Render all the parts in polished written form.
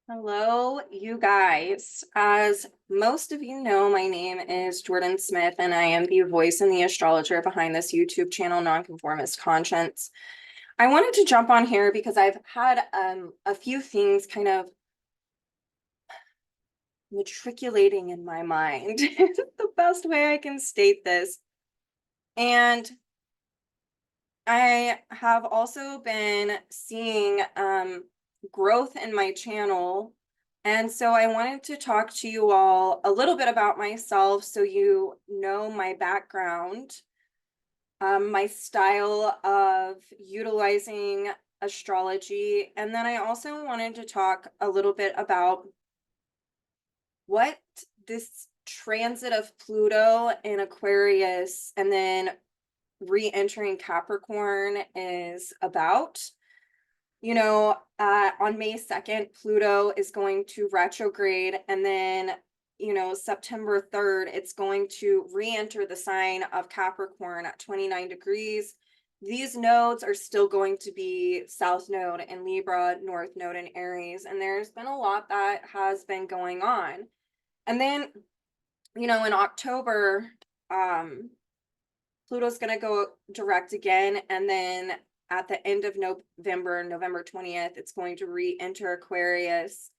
Hello, you guys. As most of you know, my name is Jordyn Smith, and I am the voice and the astrologer behind this YouTube channel, Nonconformist Conscience. I wanted to jump on here because I've had a few things kind of matriculating in my mind. Is the best way I can state this. And I have also been seeing growth in my channel. And so I wanted to talk to you all a little bit about myself so you know my background, my style of utilizing astrology. And then I also wanted to talk a little bit about what this transit of Pluto in Aquarius and then re-entering Capricorn is about. On May 2nd, Pluto is going to retrograde, and then, September 3rd, it's going to re-enter the sign of Capricorn at 29 degrees. These nodes are still going to be South Node in Libra, North Node in Aries, and there's been a lot that has been going on. And then, in October, Pluto's going to go direct again, and then at the end of November, November 20th, it's going to re-enter Aquarius,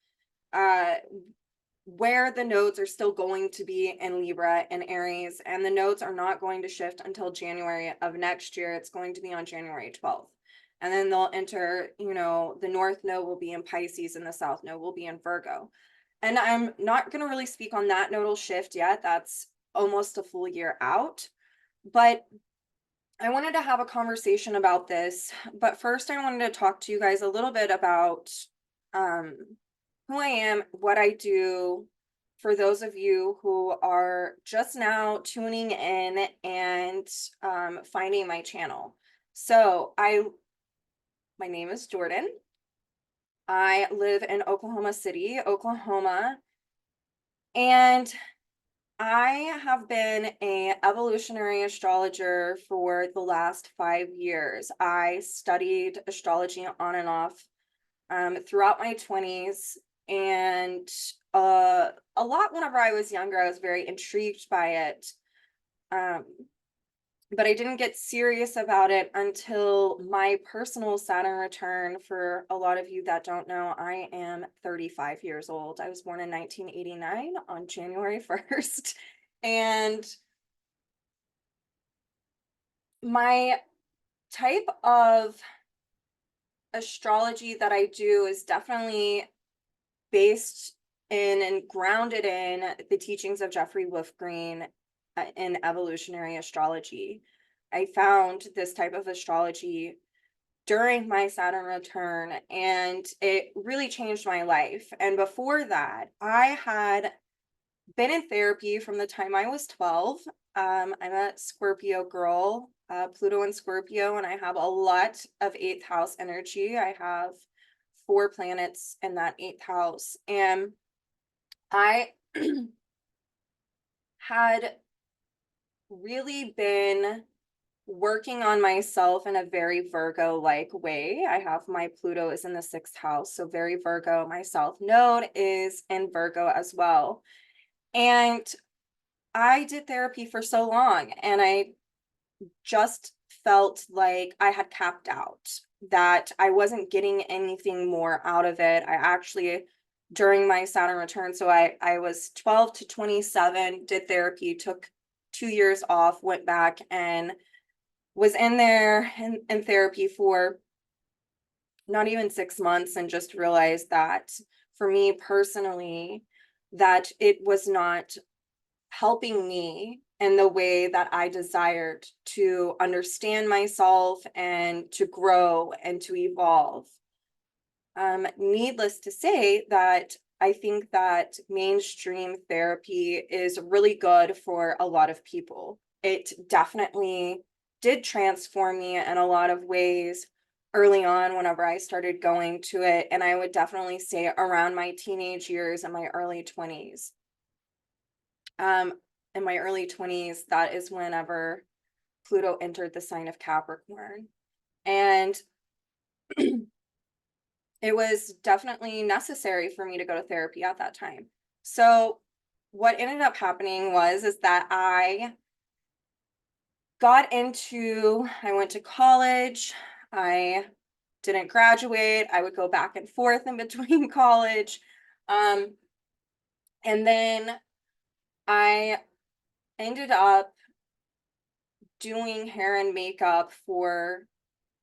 where the nodes are still going to be in Libra and Aries, and the nodes are not going to shift until January of next year. It's going to be on January 12th. And then they'll enter, the North node will be in Pisces and the South node will be in Virgo. And I'm not going to really speak on that nodal shift yet. That's almost a full year out. But I wanted to have a conversation about this, but first I wanted to talk to you guys a little bit about who I am, what I do, for those of you who are just now tuning in and finding my channel. So my name is Jordyn. I live in Oklahoma City, Oklahoma, and I have been an evolutionary astrologer for the last 5 years. I studied astrology on and off throughout my 20s, and a lot whenever I was younger. I was very intrigued by it, but I didn't get serious about it until my personal Saturn return. For a lot of you that don't know, I am 35 years old. I was born in 1989 on January 1st. And my type of astrology that I do is definitely based in and grounded in the teachings of Jeffrey Wolf Green in evolutionary astrology. I found this type of astrology during my Saturn return, and it really changed my life. And before that, I had been in therapy from the time I was 12. I'm a Scorpio girl, Pluto and Scorpio, and I have a lot of eighth house energy. I have 4 planets in that eighth house. And I had really been working on myself in a very Virgo-like way. I have my Pluto is in the 6th house, so very Virgo. My South Node is in Virgo as well. And I did therapy for so long, and I just felt like I had capped out, that I wasn't getting anything more out of it. I actually, during my Saturn return, so I was 12 to 27, did therapy, took 2 years off, went back and was in there in therapy for not even 6 months, and just realized that for me personally, that it was not helping me in the way that I desired to understand myself and to grow and to evolve. Needless to say that I think that mainstream therapy is really good for a lot of people. It definitely did transform me in a lot of ways early on whenever I started going to it. And I would definitely say around my teenage years and my early 20s. In my early 20s, that is whenever Pluto entered the sign of Capricorn. And it was definitely necessary for me to go to therapy at that time. So what ended up happening is that I went to college. I didn't graduate. I would go back and forth in between college. Um, and then I ended up doing hair and makeup for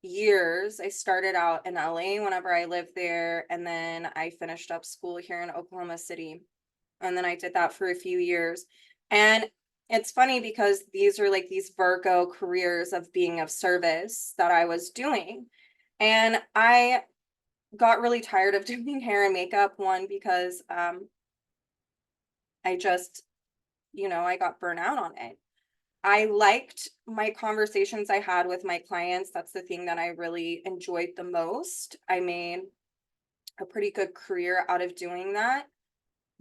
years. I started out in LA whenever I lived there, and then I finished up school here in Oklahoma City. And then I did that for a few years. And it's funny because these are like these Virgo careers of being of service that I was doing. And I got really tired of doing hair and makeup, one, because I just, I got burnt out on it. I liked my conversations I had with my clients. That's the thing that I really enjoyed the most. I made a pretty good career out of doing that.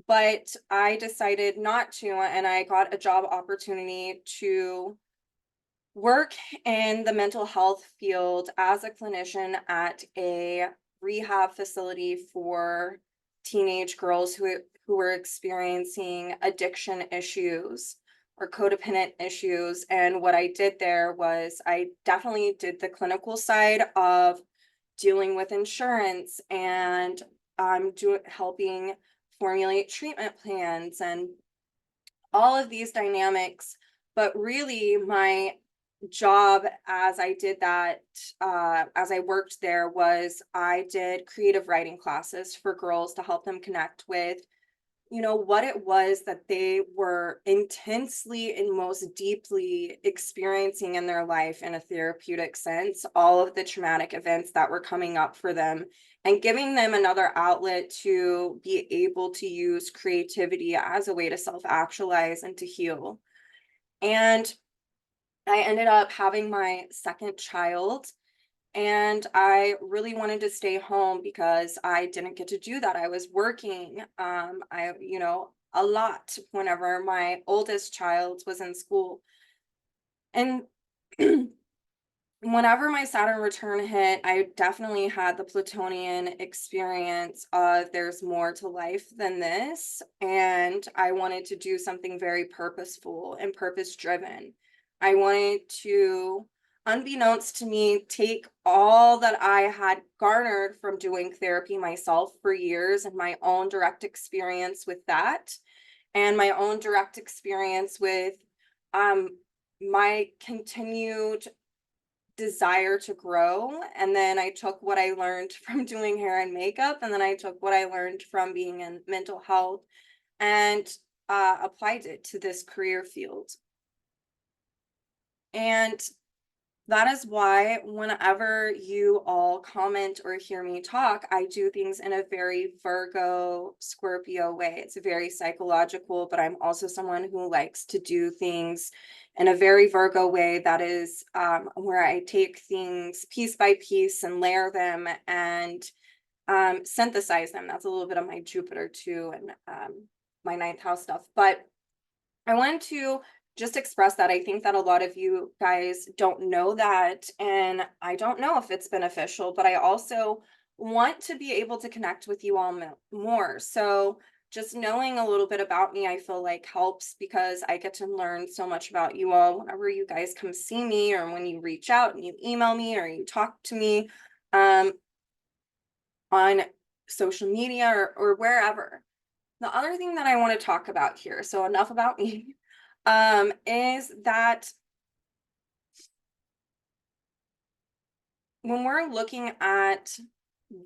But I decided not to, and I got a job opportunity to work in the mental health field as a clinician at a rehab facility for teenage girls who were experiencing addiction issues or codependent issues. And what I did there was I definitely did the clinical side of dealing with insurance and helping formulate treatment plans and all of these dynamics. But really, my job as I did that, as I worked there, was I did creative writing classes for girls to help them connect with, what it was that they were intensely and most deeply experiencing in their life in a therapeutic sense, all of the traumatic events that were coming up for them, and giving them another outlet to be able to use creativity as a way to self-actualize and to heal. And I ended up having my second child, and I really wanted to stay home because I didn't get to do that. I was working, a lot whenever my oldest child was in school. And whenever my Saturn return hit, I definitely had the Plutonian experience of there's more to life than this. And I wanted to do something very purposeful and purpose driven. I wanted to, unbeknownst to me, take all that I had garnered from doing therapy myself for years and my own direct experience with that, and my own direct experience with um, my continued desire to grow. And then I took what I learned from doing hair and makeup, and then I took what I learned from being in mental health and applied it to this career field. And that is why whenever you all comment or hear me talk, I do things in a very Virgo, Scorpio way. It's very psychological, but I'm also someone who likes to do things in a very Virgo way. That is where I take things piece by piece and layer them and synthesize them. That's a little bit of my Jupiter too, and my ninth house stuff. But I wanted to just express that I think that a lot of you guys don't know that, and I don't know if it's beneficial, but I also want to be able to connect with you all more. So just knowing a little bit about me, I feel like helps, because I get to learn so much about you all whenever you guys come see me, or when you reach out and you email me or you talk to me on social media or wherever. The other thing that I want to talk about here, so enough about me, is that when we're looking at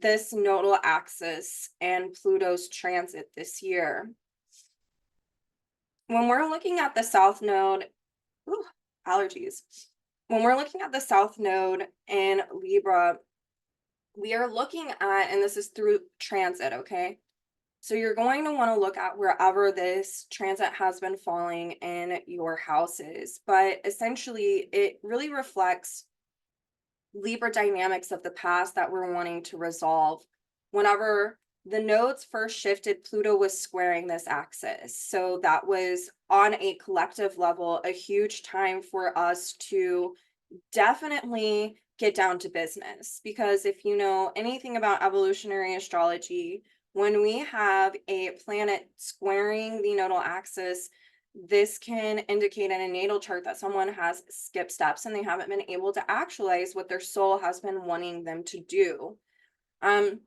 this nodal axis and Pluto's transit this year, when we're looking at the south node, ooh, allergies. When we're looking at the south node in Libra, we are looking at, and this is through transit, okay? So you're going to want to look at wherever this transit has been falling in your houses, but essentially it really reflects Libra dynamics of the past that we're wanting to resolve. Whenever the nodes first shifted, Pluto was squaring this axis. So that was, on a collective level, a huge time for us to definitely get down to business. Because if you know anything about evolutionary astrology, when we have a planet squaring the nodal axis, this can indicate in a natal chart that someone has skipped steps and they haven't been able to actualize what their soul has been wanting them to do. And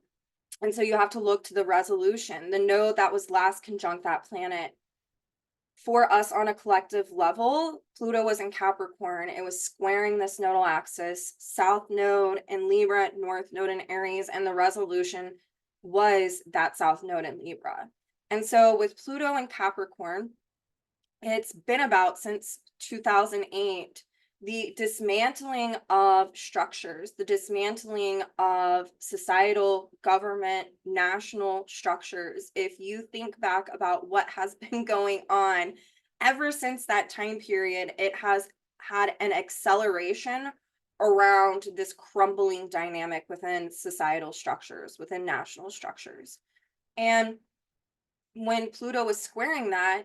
so you have to look to the resolution, the node that was last conjunct that planet. For us on a collective level, Pluto was in Capricorn. It was squaring this nodal axis, south node in Libra, north node in Aries, and the resolution was that south node in Libra. And so with Pluto and Capricorn, it's been about since 2008, the dismantling of structures, the dismantling of societal, government, national structures. If you think back about what has been going on ever since that time period, it has had an acceleration around this crumbling dynamic within societal structures, within national structures. And when Pluto was squaring that,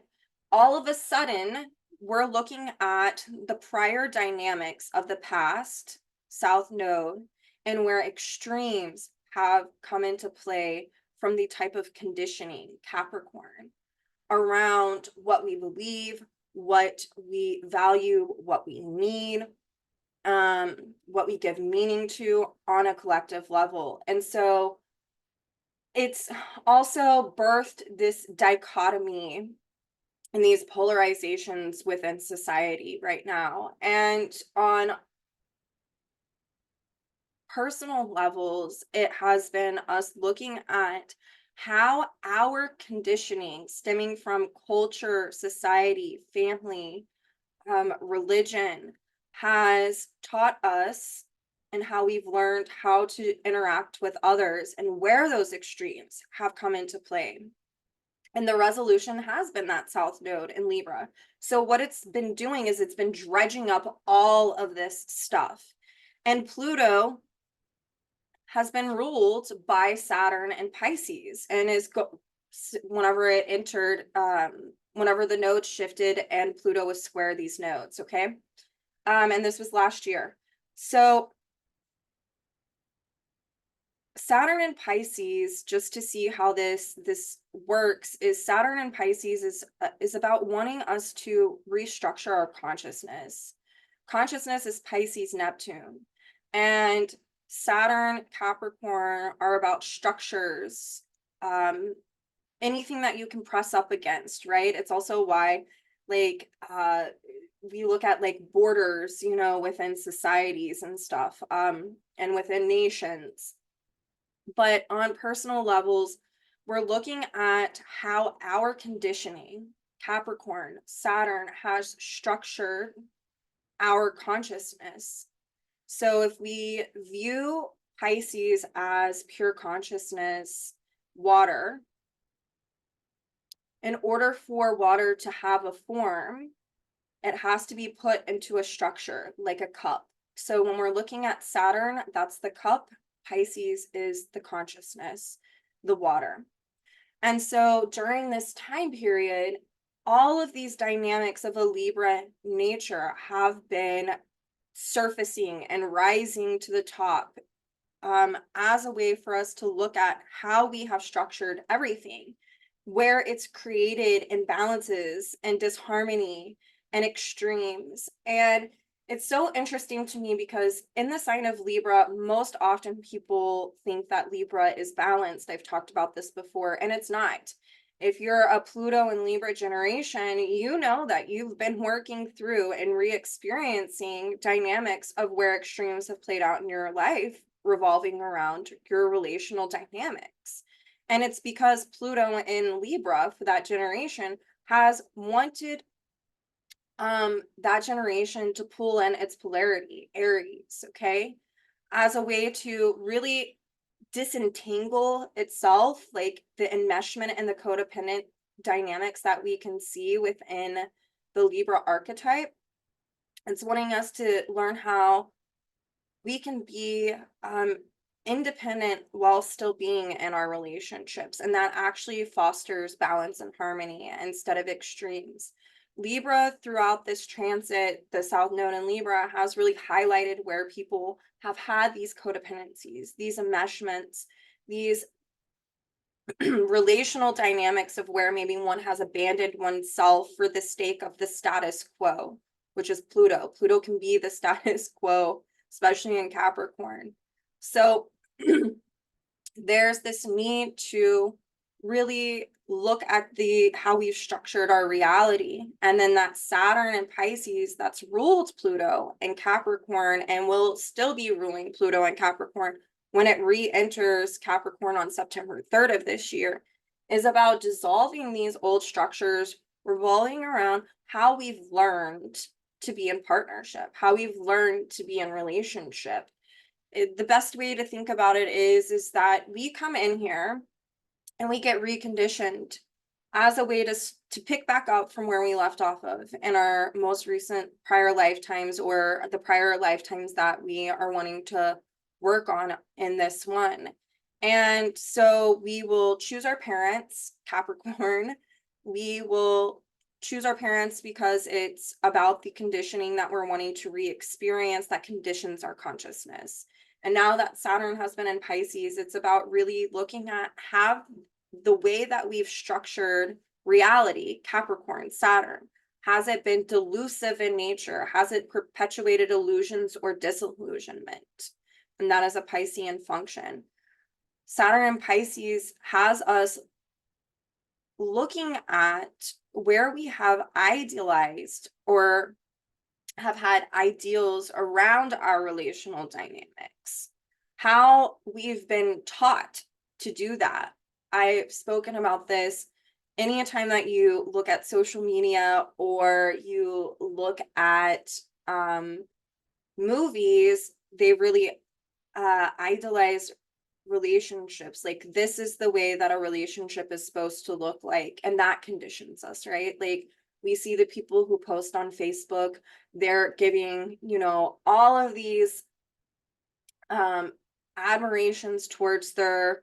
all of a sudden, we're looking at the prior dynamics of the past, South Node, and where extremes have come into play from the type of conditioning, Capricorn, around what we believe, what we value, what we need, what we give meaning to on a collective level. And so it's also birthed this dichotomy and these polarizations within society right now. And on personal levels, it has been us looking at how our conditioning stemming from culture, society, family, religion has taught us and how we've learned how to interact with others and where those extremes have come into play. And the resolution has been that South Node in Libra. So what it's been doing is it's been dredging up all of this stuff. And Pluto has been ruled by Saturn and Pisces, and is whenever it entered, whenever the nodes shifted and Pluto was square these nodes, okay? And this was last year. So Saturn and Pisces, just to see how this works, is Saturn and Pisces is about wanting us to restructure our consciousness. Consciousness is Pisces, Neptune, and Saturn, Capricorn are about structures, anything that you can press up against, right? It's also why, like, we look at like borders, you know, within societies and stuff, and within nations. But on personal levels, we're looking at how our conditioning, Capricorn, Saturn, has structured our consciousness. So if we view Pisces as pure consciousness, water, in order for water to have a form, it has to be put into a structure like a cup. So when we're looking at Saturn, that's the cup. Pisces is the consciousness, the water. And so during this time period, all of these dynamics of a Libra nature have been surfacing and rising to the top, as a way for us to look at how we have structured everything, where it's created imbalances and disharmony and extremes. And it's so interesting to me because in the sign of Libra, most often people think that Libra is balanced. I've talked about this before, and it's not. If you're a Pluto and Libra generation, you know that you've been working through and re-experiencing dynamics of where extremes have played out in your life, revolving around your relational dynamics. And it's because Pluto in Libra for that generation has wanted that generation to pull in its polarity, Aries, okay, as a way to really disentangle itself, like the enmeshment and the codependent dynamics that we can see within the Libra archetype. It's wanting us to learn how we can be independent while still being in our relationships, and that actually fosters balance and harmony instead of extremes. Libra, throughout this transit, the South Node in Libra has really highlighted where people have had these codependencies, these enmeshments, these relational dynamics of where maybe one has abandoned oneself for the sake of the status quo, which is Pluto. Pluto can be the status quo, especially in Capricorn. So there's this need to really look at how we've structured our reality. And then that Saturn and Pisces that's ruled Pluto and Capricorn and will still be ruling Pluto and Capricorn when it re-enters Capricorn on September 3rd of this year is about dissolving these old structures, revolving around how we've learned to be in partnership, how we've learned to be in relationship. The best way to think about it is that we come in here and we get reconditioned as a way to pick back up from where we left off of in our most recent prior lifetimes, or the prior lifetimes that we are wanting to work on in this one. And so we will choose our parents, Capricorn. We will choose our parents because it's about the conditioning that we're wanting to re-experience that conditions our consciousness. And now that Saturn has been in Pisces, it's about really looking at the way that we've structured reality, Capricorn, Saturn, has it been delusive in nature? Has it perpetuated illusions or disillusionment? And that is a Piscean function. Saturn in Pisces has us looking at where we have idealized or have had ideals around our relational dynamics, how we've been taught to do that. I've spoken about this anytime that you look at social media or you look at movies, they really idolize relationships. Like, this is the way that a relationship is supposed to look like, and that conditions us, right? Like, we see the people who post on Facebook, they're giving, all of these admirations towards their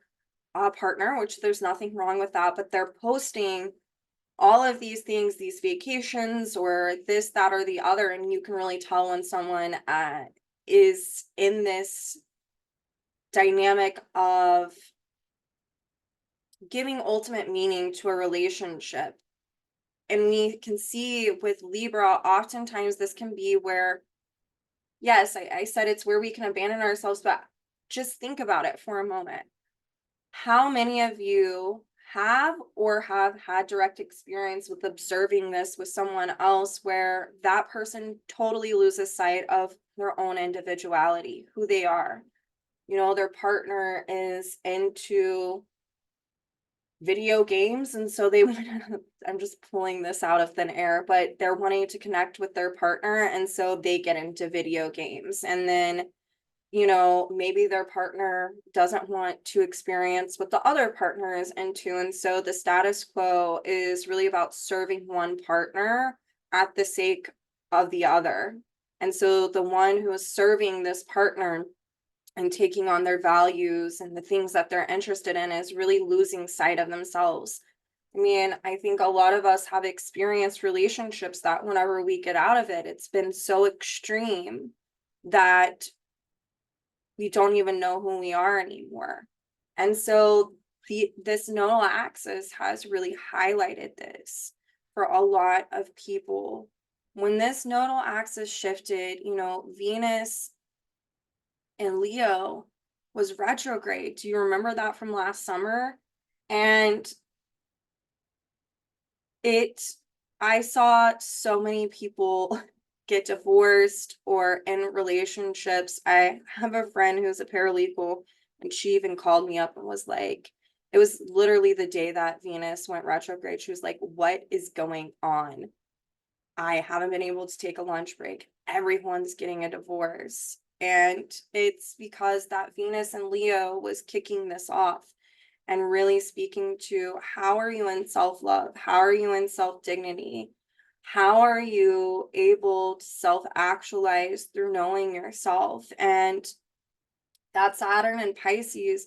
partner, which there's nothing wrong with that, but they're posting all of these things, these vacations or this, that, or the other, and you can really tell when someone is in this dynamic of giving ultimate meaning to a relationship. And we can see with Libra, oftentimes this can be where, yes, I said it's where we can abandon ourselves, but just think about it for a moment. How many of you have or have had direct experience with observing this with someone else where that person totally loses sight of their own individuality, who they are? Their partner is into video games, and so they want to, I'm just pulling this out of thin air, but they're wanting to connect with their partner, and so they get into video games. And then maybe their partner doesn't want to experience what the other partner is into, and so the status quo is really about serving one partner at the sake of the other. And so the one who is serving this partner and taking on their values and the things that they're interested in is really losing sight of themselves. I mean, I think a lot of us have experienced relationships that whenever we get out of it, it's been so extreme that we don't even know who we are anymore. And so this nodal axis has really highlighted this for a lot of people. When this nodal axis shifted, Venus in Leo was retrograde. Do you remember that from last summer? And I saw so many people get divorced or in relationships. I have a friend who's a paralegal, and she even called me up and was like, it was literally the day that Venus went retrograde. She was like, what is going on? I haven't been able to take a lunch break. Everyone's getting a divorce. And it's because that Venus in Leo was kicking this off and really speaking to, how are you in self-love? How are you in self-dignity? How are you able to self-actualize through knowing yourself? And that Saturn and Pisces,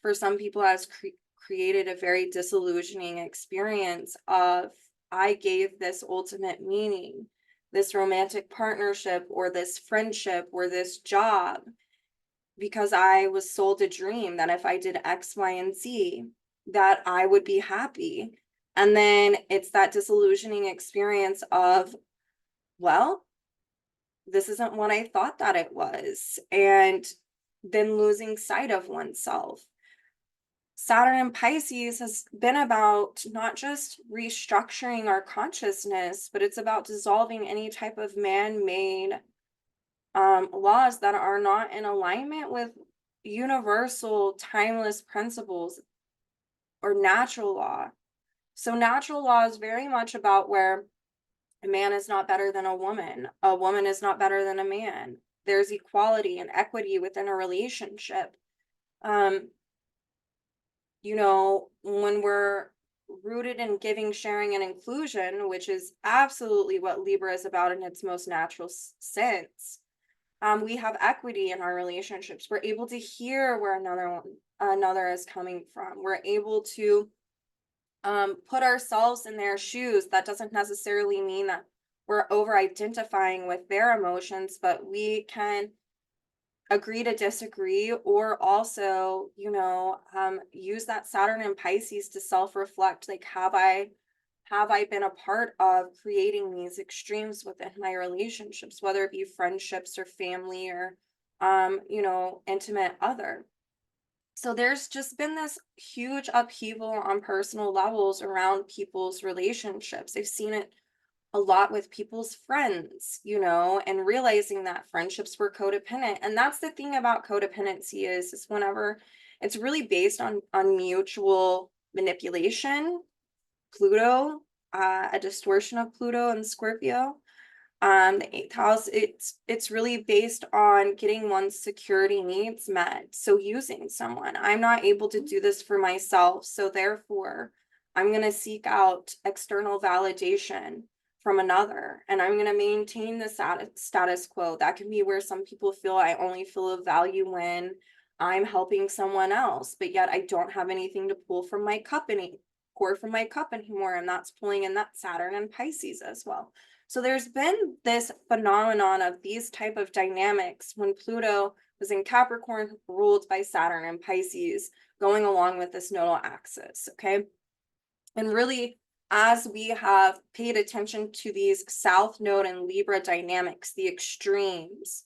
for some people, has created a very disillusioning experience of, I gave this ultimate meaning, this romantic partnership or this friendship or this job, because I was sold a dream that if I did X, Y, and Z, that I would be happy. And then it's that disillusioning experience of, well, this isn't what I thought that it was. And then losing sight of oneself. Saturn in Pisces has been about not just restructuring our consciousness, but it's about dissolving any type of man-made laws that are not in alignment with universal, timeless principles or natural law. So natural law is very much about where a man is not better than a woman is not better than a man. There's equality and equity within a relationship. You know, when we're rooted in giving, sharing, and inclusion, which is absolutely what Libra is about in its most natural sense, we have equity in our relationships. We're able to hear where another is coming from. We're able to put ourselves in their shoes. That doesn't necessarily mean that we're over identifying with their emotions, but we can agree to disagree, or also, you know, use that Saturn and Pisces to self-reflect. Like, have I been a part of creating these extremes within my relationships, whether it be friendships or family or you know, intimate other. So there's just been this huge upheaval on personal levels around people's relationships. I've seen it a lot with people's friends, you know, and realizing that friendships were codependent. And that's the thing about codependency is whenever it's really based on mutual manipulation. Pluto, a distortion of Pluto and Scorpio. The eighth house, it's really based on getting one's security needs met. So using someone, I'm not able to do this for myself, so therefore I'm going to seek out external validation from another, and I'm going to maintain the status quo. That can be where some people feel I only feel of value when I'm helping someone else, but yet I don't have anything to pull from my cup pour from my cup anymore, and that's pulling in that Saturn and Pisces as well. So there's been this phenomenon of these type of dynamics when Pluto was in Capricorn, ruled by Saturn and Pisces, going along with this nodal axis, okay? And really, as we have paid attention to these South Node and Libra dynamics, the extremes,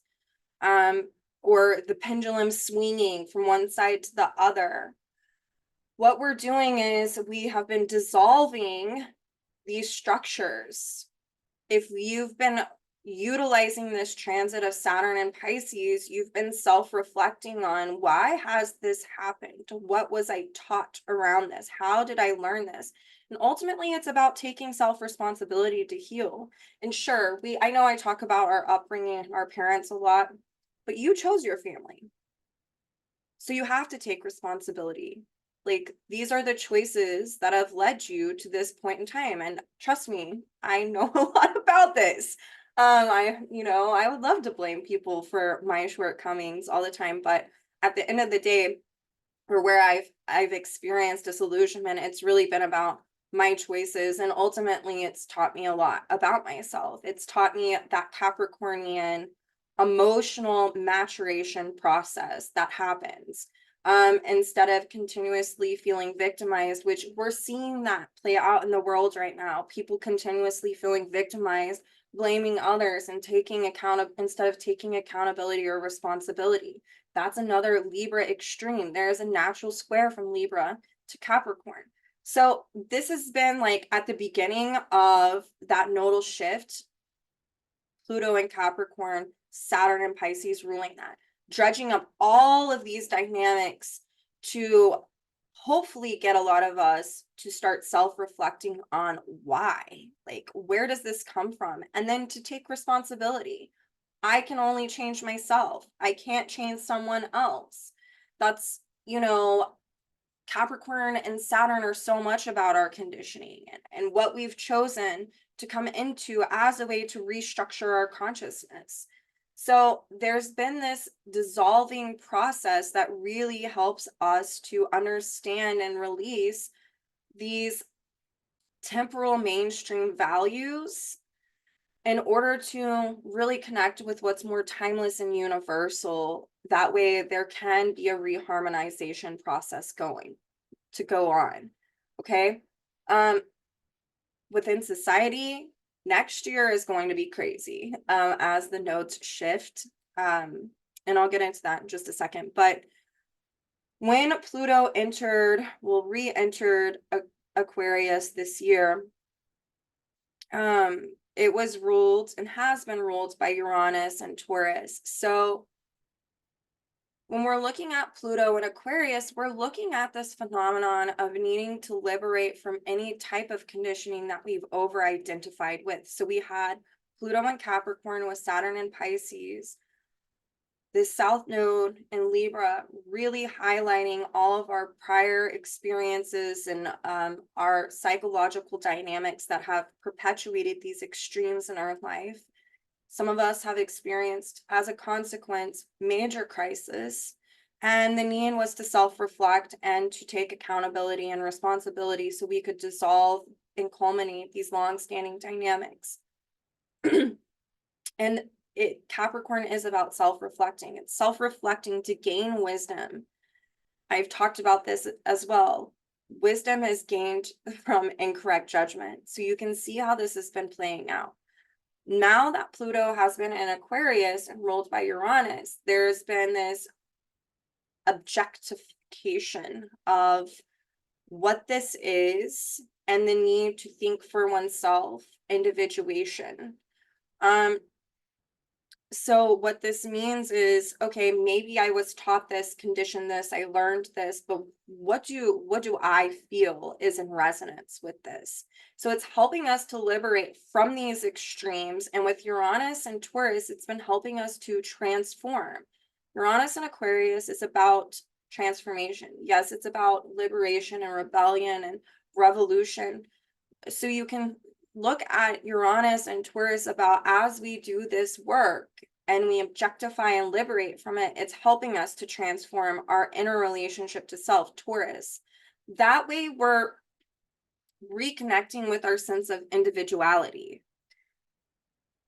or the pendulum swinging from one side to the other, what we're doing is we have been dissolving these structures. If you've been utilizing this transit of Saturn and Pisces, you've been self-reflecting on, why has this happened? What was I taught around this? How did I learn this? And ultimately, it's about taking self-responsibility to heal. And sure, I know I talk about our upbringing and our parents a lot, but you chose your family. So you have to take responsibility. Like, these are the choices that have led you to this point in time. And trust me, I know a lot about this. You know, I would love to blame people for my shortcomings all the time, but at the end of the day, or where I've experienced disillusionment, it's really been about my choices. And ultimately, it's taught me a lot about myself. It's taught me that Capricornian emotional maturation process that happens, instead of continuously feeling victimized, which we're seeing that play out in the world right now. People continuously feeling victimized, blaming others, and taking account instead of taking accountability or responsibility. That's another Libra extreme. There's a natural square from Libra to Capricorn. So this has been like at the beginning of that nodal shift, Pluto and Capricorn, Saturn and Pisces ruling that, dredging up all of these dynamics to hopefully get a lot of us to start self-reflecting on why, like, where does this come from? And then to take responsibility. I can only change myself. I can't change someone else. That's, you know, Capricorn and Saturn are so much about our conditioning and what we've chosen to come into as a way to restructure our consciousness. So there's been this dissolving process that really helps us to understand and release these temporal mainstream values in order to really connect with what's more timeless and universal That way there can be a reharmonization process to go on. Okay. Within society, next year is going to be crazy as the nodes shift. And I'll get into that in just a second. But when Pluto re-entered Aquarius this year, it was ruled and has been ruled by Uranus and Taurus. So when we're looking at Pluto and Aquarius, we're looking at this phenomenon of needing to liberate from any type of conditioning that we've over-identified with. So we had Pluto and Capricorn with Saturn and Pisces, this South Node in Libra, really highlighting all of our prior experiences and our psychological dynamics that have perpetuated these extremes in our life. Some of us have experienced, as a consequence, major crisis, and the need was to self-reflect and to take accountability and responsibility so we could dissolve and culminate these long-standing dynamics. And Capricorn is about self-reflecting. It's self-reflecting to gain wisdom. I've talked about this as well. Wisdom is gained from incorrect judgment. So you can see how this has been playing out. Now that Pluto has been in Aquarius and ruled by Uranus, there's been this objectification of what this is and the need to think for oneself, individuation. So what this means is, okay, maybe I was taught this, conditioned this, I learned this, but what do I feel is in resonance with this? So it's helping us to liberate from these extremes. And with Uranus and Taurus, it's been helping us to transform. Uranus and Aquarius is about transformation. Yes, it's about liberation and rebellion and revolution. So you can look at Uranus and Taurus about, as we do this work and we objectify and liberate from it, it's helping us to transform our inner relationship to self, Taurus. That way we're reconnecting with our sense of individuality.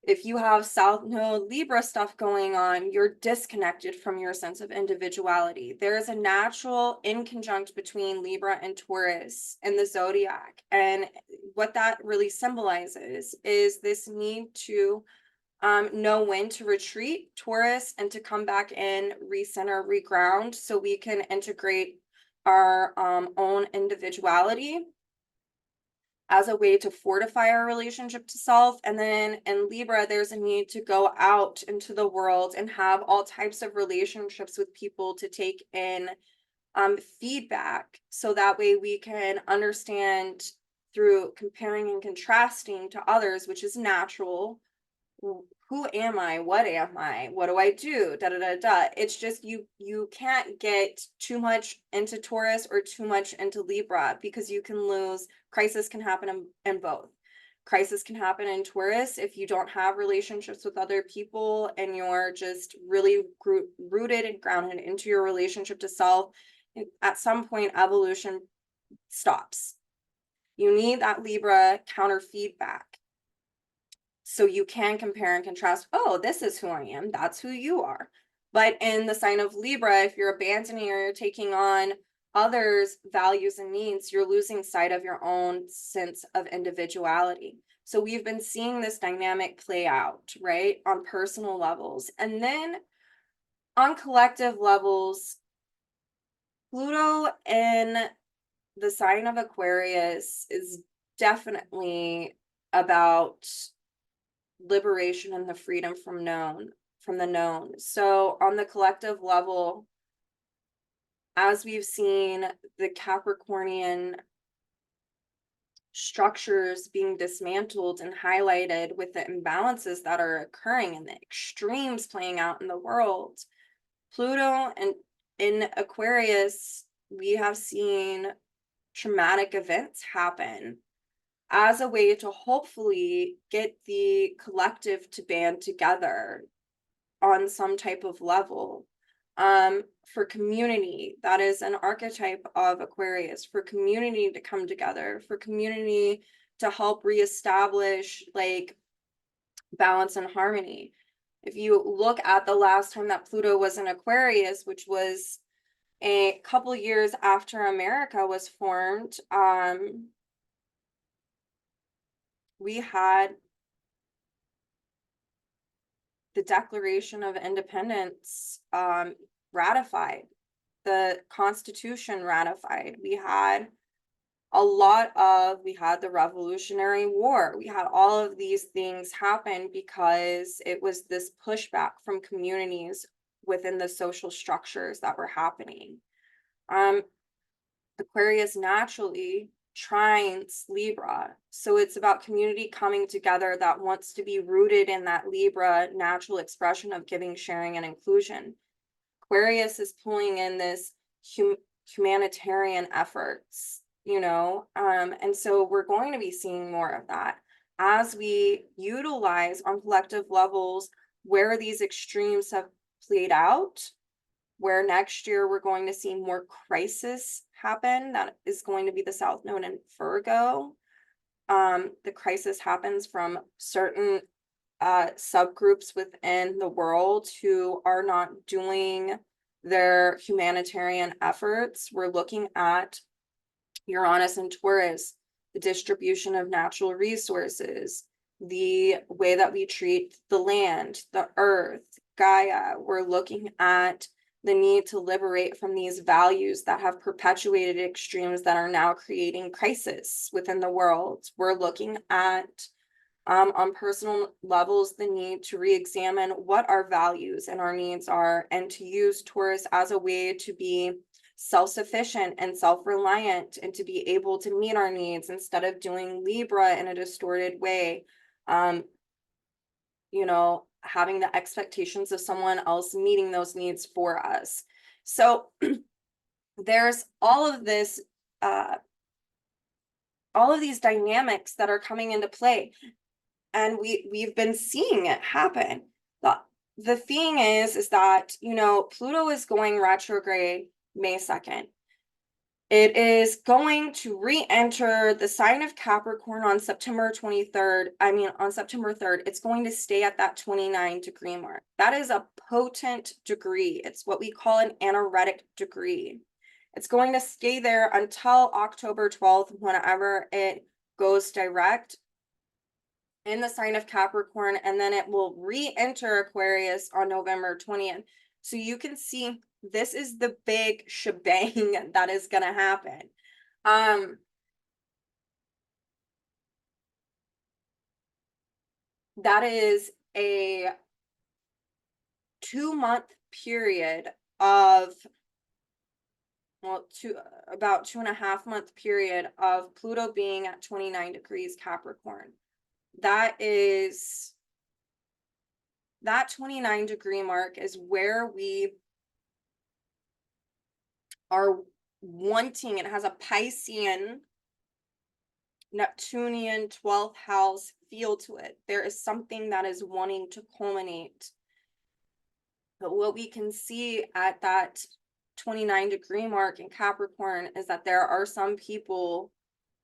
If you have South Node Libra stuff going on, you're disconnected from your sense of individuality. There is a natural inconjunct between Libra and Taurus in the zodiac. And what that really symbolizes is this need to know when to retreat, Taurus, and to come back in, recenter, reground, so we can integrate our own individuality as a way to fortify our relationship to self. And then in Libra, there's a need to go out into the world and have all types of relationships with people to take in feedback, so that way we can understand through comparing and contrasting to others, which is natural. Who am I? What am I? What do I do? Da da da da. It's just you can't get too much into Taurus or too much into Libra, because you can lose. Crisis can happen in both. Crisis can happen in Taurus if you don't have relationships with other people and you're just really rooted and grounded into your relationship to self. At some point, evolution stops. You need that Libra counter feedback, so you can compare and contrast. Oh, this is who I am. That's who you are. But in the sign of Libra, if you're abandoning or you're taking on others' values and needs, you're losing sight of your own sense of individuality. So we've been seeing this dynamic play out, right, on personal levels. And then on collective levels, Pluto in the sign of Aquarius is definitely about liberation and the freedom from the known. So on the collective level, as we've seen the Capricornian structures being dismantled and highlighted with the imbalances that are occurring and the extremes playing out in the world, Pluto and in Aquarius, we have seen traumatic events happen as a way to hopefully get the collective to band together on some type of level. For community, that is an archetype of Aquarius, for community to come together, for community to help reestablish like balance and harmony. If you look at the last time that Pluto was in Aquarius, which was a couple years after America was formed, we had the Declaration of Independence ratified, the Constitution ratified. We had the Revolutionary War. We had all of these things happen because it was this pushback from communities within the social structures that were happening. Aquarius naturally trines Libra. So it's about community coming together that wants to be rooted in that Libra natural expression of giving, sharing, and inclusion. Aquarius is pulling in this humanitarian efforts, and so we're going to be seeing more of that as we utilize on collective levels where these extremes have played out, where next year we're going to see more crisis happen. That is going to be the South Node in Virgo. The crisis happens from certain subgroups within the world who are not doing their humanitarian efforts. We're looking at Uranus and Taurus, the distribution of natural resources, the way that we treat the land, the earth, Gaia. We're looking at the need to liberate from these values that have perpetuated extremes that are now creating crisis within the world. We're looking at on personal levels, the need to re-examine what our values and our needs are, and to use Taurus as a way to be self-sufficient and self-reliant and to be able to meet our needs instead of doing Libra in a distorted way. Having the expectations of someone else meeting those needs for us. So there's all of this, all of these dynamics that are coming into play. And we've been seeing it happen. The thing is that, Pluto is going retrograde May 2nd. It is going to re-enter the sign of Capricorn on September 3rd. It's going to stay at that 29-degree mark. That is a potent degree. It's what we call an anaretic degree. It's going to stay there until October 12th, whenever it goes direct in the sign of Capricorn, and then it will re-enter Aquarius on November 20th. So you can see this is the big shebang that is going to happen. That is a 2-month period of, about 2.5-month period of Pluto being at 29 degrees Capricorn. That 29-degree mark is where we are wanting. It has a Piscean, Neptunian 12th house feel to it. There is something that is wanting to culminate. But what we can see at that 29-degree mark in Capricorn is that there are some people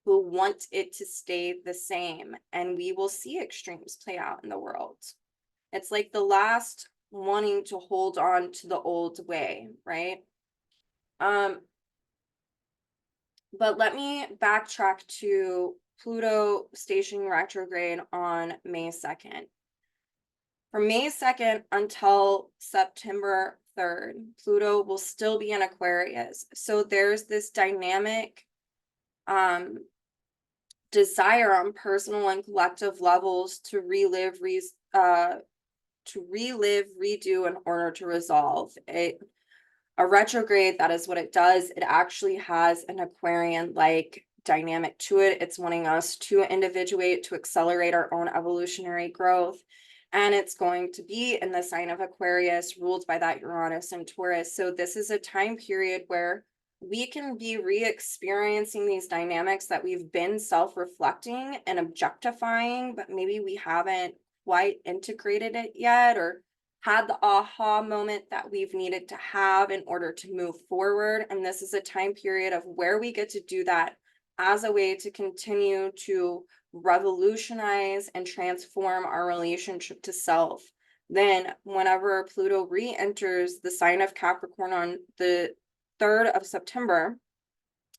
who want it to stay the same, and we will see extremes play out in the world. It's like the last wanting to hold on to the old way, right? But let me backtrack to Pluto stationing retrograde on May 2nd. From May 2nd until September 3rd, Pluto will still be in Aquarius. So there's this dynamic desire on personal and collective levels to relive, redo in order to resolve it. A retrograde, that is what it does. It actually has an Aquarian-like dynamic to it. It's wanting us to individuate, to accelerate our own evolutionary growth. And it's going to be in the sign of Aquarius, ruled by that Uranus and Taurus. So this is a time period where we can be re-experiencing these dynamics that we've been self-reflecting and objectifying, but maybe we haven't quite integrated it yet, or had the aha moment that we've needed to have in order to move forward. And this is a time period of where we get to do that as a way to continue to revolutionize and transform our relationship to self. Then whenever Pluto re-enters the sign of Capricorn on the 3rd of September,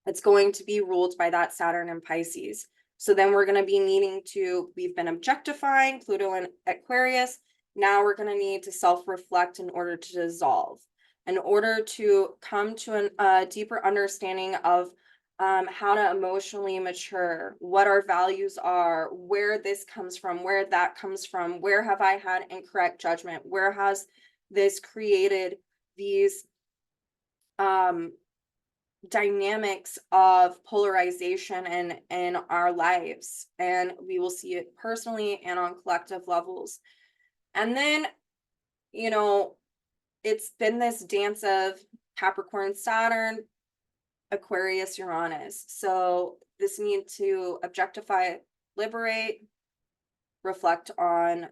it's going to be ruled by that Saturn and Pisces. So then we're going to be needing to, we've been objectifying Pluto and Aquarius. Now we're going to need to self-reflect in order to dissolve, in order to come to a deeper understanding of how to emotionally mature, what our values are, where this comes from, where that comes from, where have I had incorrect judgment, where has this created these dynamics of polarization in our lives. And we will see it personally and on collective levels. And then, you know, it's been this dance of Capricorn, Saturn, Aquarius, Uranus. So this need to objectify, liberate, reflect on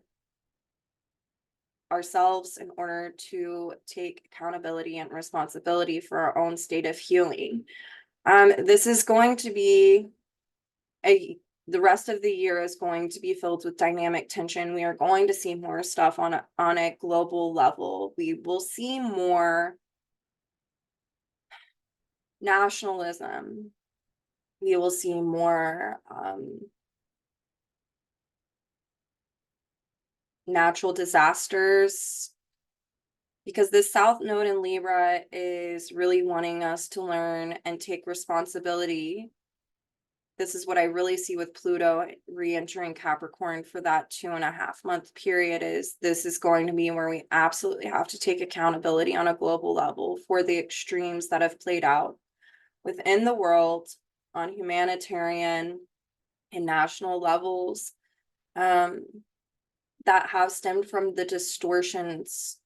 ourselves in order to take accountability and responsibility for our own state of healing. This is going to be the rest of the year is going to be filled with dynamic tension. We are going to see more stuff on a global level. We will see more nationalism. We will see more natural disasters, because this South Node in Libra is really wanting us to learn and take responsibility. This is what I really see with Pluto re-entering Capricorn for that 2.5-month period. Is this is going to be where we absolutely have to take accountability on a global level for the extremes that have played out within the world on humanitarian and national levels, that have stemmed from the distortions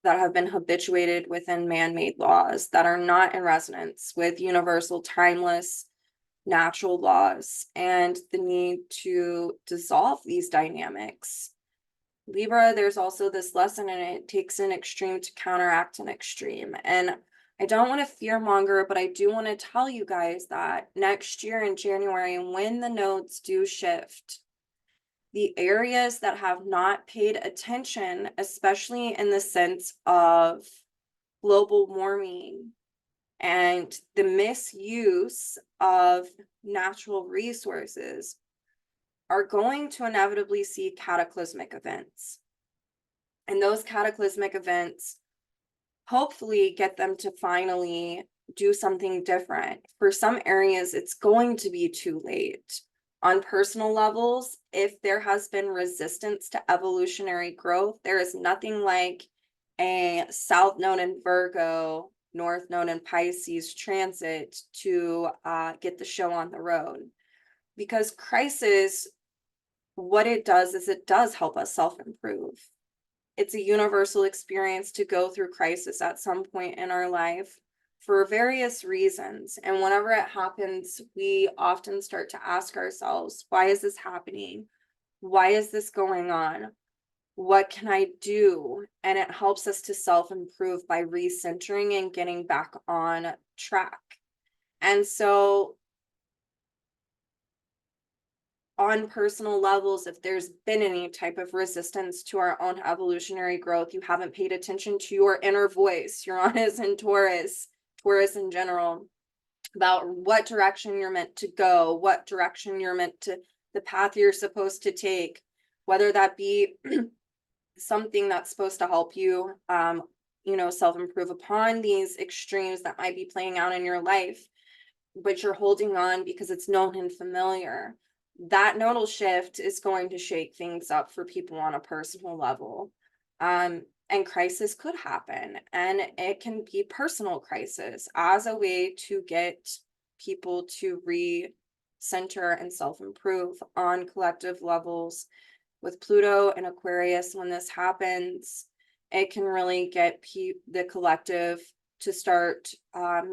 that have been habituated within man-made laws that are not in resonance with universal, timeless, natural laws, and the need to dissolve these dynamics. Libra, there's also this lesson, and it takes an extreme to counteract an extreme. And I don't want to fearmonger, but I do want to tell you guys that next year in January, when the nodes do shift, the areas that have not paid attention, especially in the sense of global warming and the misuse of natural resources, are going to inevitably see cataclysmic events. And those cataclysmic events hopefully get them to finally do something different. For some areas, it's going to be too late. On personal levels, if there has been resistance to evolutionary growth, there is nothing like a South Node in Virgo, North Node in Pisces transit to get the show on the road. Because crisis, what it does is it does help us self-improve. It's a universal experience to go through crisis at some point in our life for various reasons. And whenever it happens, we often start to ask ourselves, why is this happening? Why is this going on? What can I do? And it helps us to self-improve by recentering and getting back on track. And so on personal levels, if there's been any type of resistance to our own evolutionary growth, you haven't paid attention to your inner voice, Uranus and Taurus in general, about what direction you're meant to go, what direction you're meant to, the path you're supposed to take, whether that be something that's supposed to help you, self-improve upon these extremes that might be playing out in your life, but you're holding on because it's known and familiar. That nodal shift is going to shake things up for people on a personal level. And crisis could happen, and it can be personal crisis as a way to get people to re-center and self-improve on collective levels. With Pluto and Aquarius, when this happens, it can really get the collective to start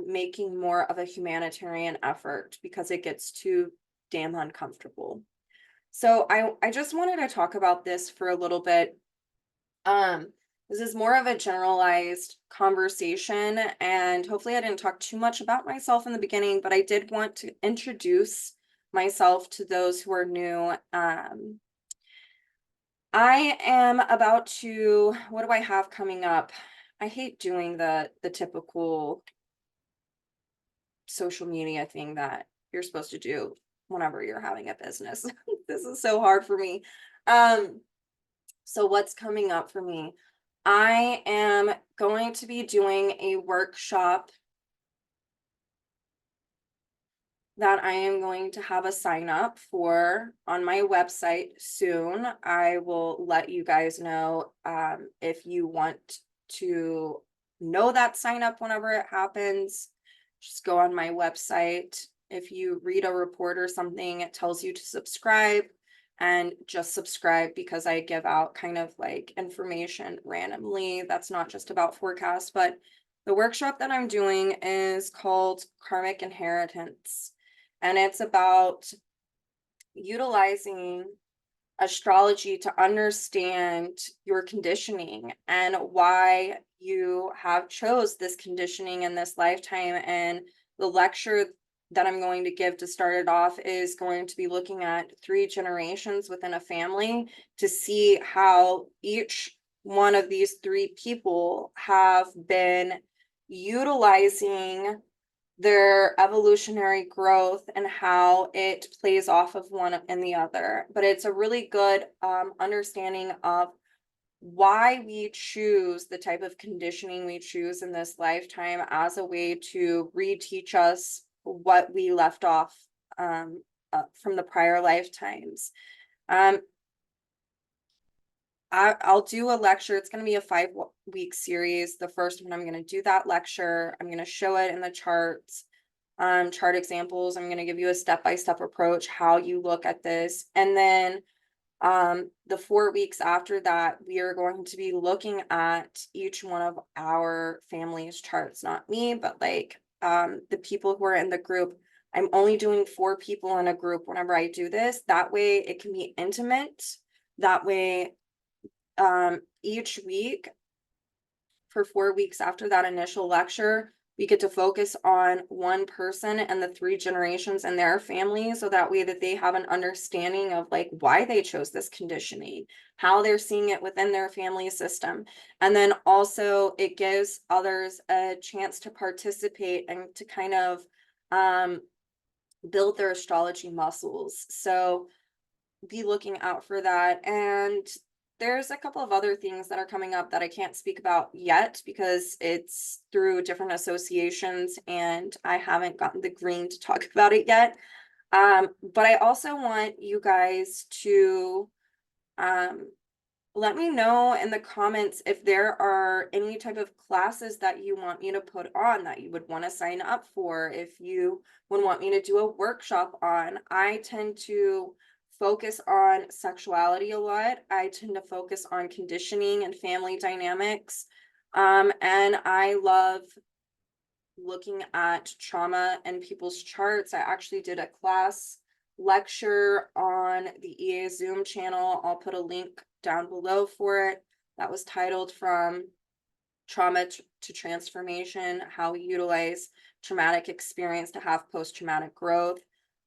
making more of a humanitarian effort because it gets too damn uncomfortable. So I just wanted to talk about this for a little bit. This is more of a generalized conversation, and hopefully I didn't talk too much about myself in the beginning, but I did want to introduce myself to those who are new. I am about to, what do I have coming up? I hate doing the typical social media thing that you're supposed to do whenever you're having a business. This is so hard for me. Um, so what's coming up for me? I am going to be doing a workshop that I am going to have a sign up for on my website soon. I will let you guys know if you want to know that sign up whenever it happens. Just go on my website. If you read a report or something, it tells you to subscribe, and just subscribe because I give out kind of like information randomly. That's not just about forecasts, but the workshop that I'm doing is called Karmic Inheritance. And it's about utilizing astrology to understand your conditioning and why you have chose this conditioning in this lifetime. And the lecture that I'm going to give to start it off is going to be looking at 3 generations within a family to see how each one of these 3 people have been utilizing their evolutionary growth and how it plays off of one and the other. But it's a really good understanding of why we choose the type of conditioning we choose in this lifetime as a way to reteach us what we left off from the prior lifetimes. Um, I'll do a lecture. It's going to be a 5-week series. The first one, I'm going to do that lecture. I'm going to show it in the charts, chart examples. I'm going to give you a step-by-step approach, how you look at this. And then the 4 weeks after that, we are going to be looking at each one of our family's charts, not me, but like the people who are in the group. I'm only doing 4 people in a group whenever I do this. That way it can be intimate. That way each week for 4 weeks after that initial lecture, we get to focus on one person and the 3 generations and their families, so that way that they have an understanding of like why they chose this conditioning, how they're seeing it within their family system. And then also it gives others a chance to participate and to kind of build their astrology muscles. So be looking out for that. And there's a couple of other things that are coming up that I can't speak about yet because it's through different associations and I haven't gotten the green to talk about it yet. But I also want you guys to let me know in the comments if there are any type of classes that you want me to put on that you would want to sign up for, if you would want me to do a workshop on. I tend to focus on sexuality a lot. I tend to focus on conditioning and family dynamics. And I love looking at trauma and people's charts. I actually did a class lecture on the EA Zoom channel. I'll put a link down below for it. That was titled From Trauma to Transformation, How We Utilize Traumatic Experience to Have Post-Traumatic Growth.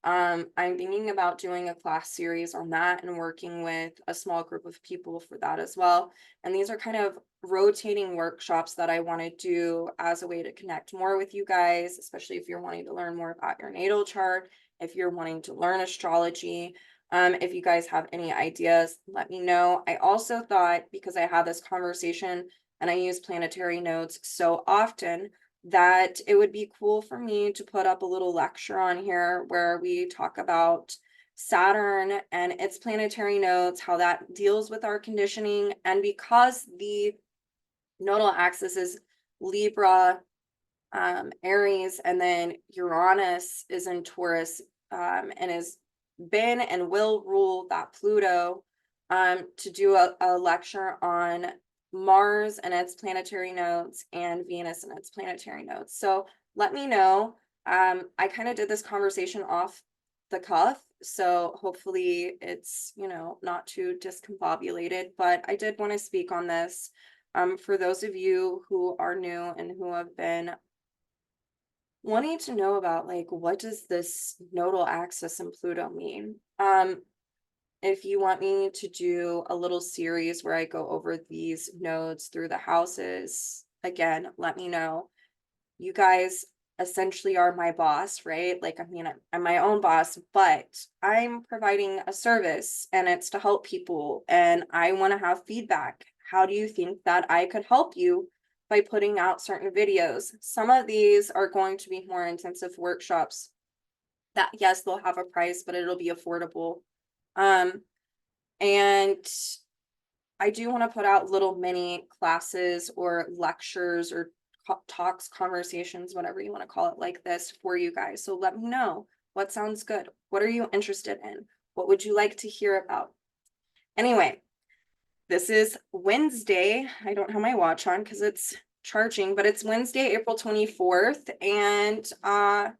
I'm thinking about doing a class series on that and working with a small group of people for that as well. And these are kind of rotating workshops that I want to do as a way to connect more with you guys, especially if you're wanting to learn more about your natal chart, if you're wanting to learn astrology. If you guys have any ideas, let me know. I also thought, because I had this conversation and I use planetary nodes so often, that it would be cool for me to put up a little lecture on here where we talk about Saturn and its planetary nodes, how that deals with our conditioning. And because the nodal axis is Libra, Aries, and then Uranus is in Taurus, and has been and will rule that Pluto, to do a lecture on Mars and its planetary nodes and Venus and its planetary nodes. So let me know. I kind of did this conversation off the cuff, so hopefully it's, not too discombobulated, but I did want to speak on this. For those of you who are new and who have been wanting to know about, like, what does this nodal axis in Pluto mean? if you want me to do a little series where I go over these nodes through the houses, again, let me know. You guys essentially are my boss, right? Like, I mean, I'm my own boss, but I'm providing a service and it's to help people. And I want to have feedback. How do you think that I could help you by putting out certain videos? Some of these are going to be more intensive workshops that, yes, they'll have a price, but it'll be affordable. And I do want to put out little mini classes or lectures or talks, conversations, whatever you want to call it, like this for you guys. So let me know what sounds good. What are you interested in? What would you like to hear about? Anyway, this is Wednesday. I don't have my watch on because it's charging, but it's Wednesday, April 24th. And I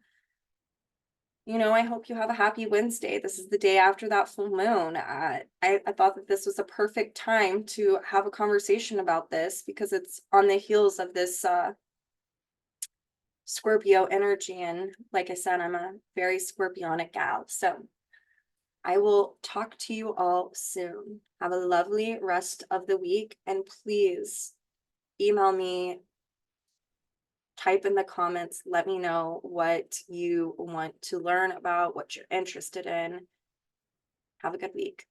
hope you have a happy Wednesday. This is the day after that full moon. I thought that this was a perfect time to have a conversation about this because it's on the heels of this Scorpio energy. And like I said, I'm a very Scorpionic gal. So I will talk to you all soon. Have a lovely rest of the week. And please email me, type in the comments, let me know what you want to learn about, what you're interested in. Have a good week.